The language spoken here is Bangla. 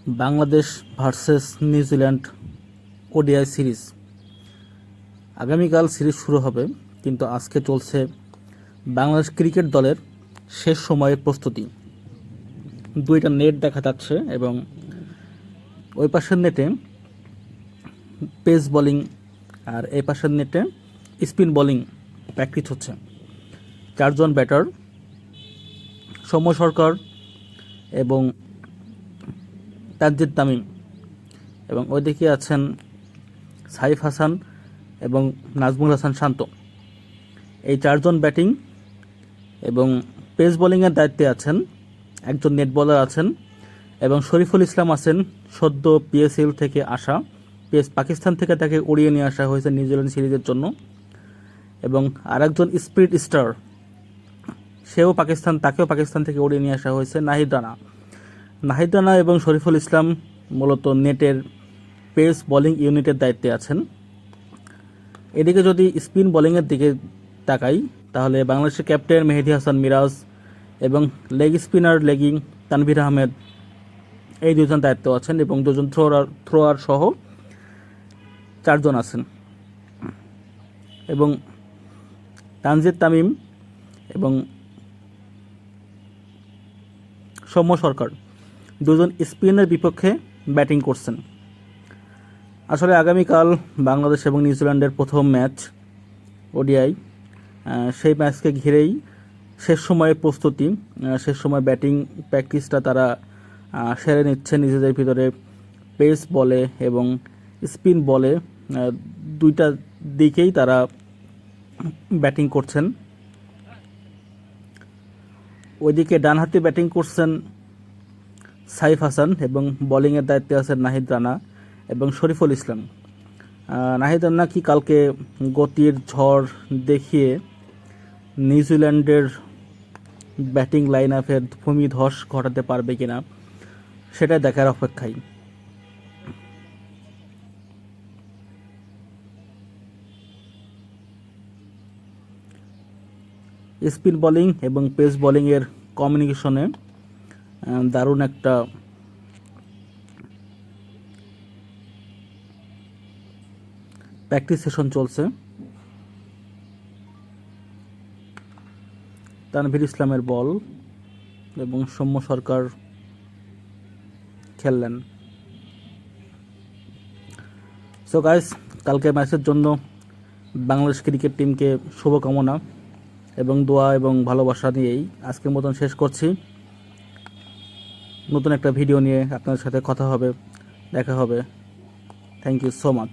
Bangladesh versus New Zealand ODI series. আগামীকাল সিরিজ শুরু হবে, কিন্তু আজকে চলছে বাংলাদেশ ক্রিকেট দলের শেষ সময়ের প্রস্তুতি। দুইটা নেট দেখা যাচ্ছে এবং ওই পাশের নেটে পেস বোলিং আর এই পাশের নেটে স্পিন বোলিং প্র্যাকটিস হচ্ছে। চারজন ব্যাটার সৌম্য সরকার এবং তানজিদ তামিম, এবং ওইদিকে আছেন সাইফ হাসান এবং নাজমুল হাসান শান্ত। এই চারজন ব্যাটিং এবং পেস বোলিংয়ের দায়িত্বে আছেন। একজন নেট বোলার আছেন এবং শরীফুল ইসলাম আছেন সদ্য পিএসএল থেকে আসা। পাকিস্তান থেকে তাকে উড়িয়ে নিয়ে আসা হয়েছে নিউজিল্যান্ড সিরিজের জন্য। এবং আরেকজন স্পিরিট স্টার, তাকেও পাকিস্তান থেকে উড়িয়ে নিয়ে আসা হয়েছে, নাহিদ রানা এবং শরীফুল ইসলাম মূলত নেটের পেস বোলিং ইউনিটের দায়িত্বে আছেন। এদিকে যদি স্পিন বোলিংয়ের দিকে তাকাই, তাহলে বাংলাদেশের ক্যাপ্টেন মেহেদী হাসান মিরাজ এবং লেগ স্পিনার তানভীর আহমেদ, এই দুজন দায়িত্ব আছেন এবং দুজন থ্রোয়ার সহ চারজন আছেন। এবং তানজিদ তামিম এবং সৌম্য সরকার দুজন স্পিনের বিপক্ষে ব্যাটিং করছেন। আসলে আগামীকাল বাংলাদেশ এবং নিউজিল্যান্ডের প্রথম ম্যাচ ওডিআই, সেই ম্যাচকে ঘিরেই শেষ সময়ের প্রস্তুতি, শেষ সময় ব্যাটিং প্র্যাকটিসটা তারা সেরে নিচ্ছে নিজেদের ভিতরে। পেস বলে এবং স্পিন বলে দুইটা দিকেই তারা ব্যাটিং করছেন। ওইদিকে ডানহাতি ব্যাটিং করছেন সাইফ হাসান এবং বোলিংয়ের দায়িত্বে আছেন নাহিদ রানা এবং শরীফুল ইসলাম। নাহিদ রানা কি কালকে গতির ঝড় দেখিয়ে নিউজিল্যান্ডের ব্যাটিং লাইন আপের ভূমিধস ঘটাতে পারবে কিনা, সেটা দেখার অপেক্ষায়। স্পিন বোলিং এবং পেস বোলিংয়ের কমিউনিকেশনে দারুণ একটা প্র্যাকটিস সেশন চলছে। তানভীর ইসলামের বল এবং সৌম্য সরকার খেললেন। সো গাইস, কালকে ম্যাচের জন্য বাংলাদেশ ক্রিকেট টিমকে শুভকামনা এবং দোয়া এবং ভালোবাসা নিয়েই আজকের মতন শেষ করছি। নতুন একটা ভিডিও নিয়ে আপনাদের সাথে দেখা হবে। Thank you so much.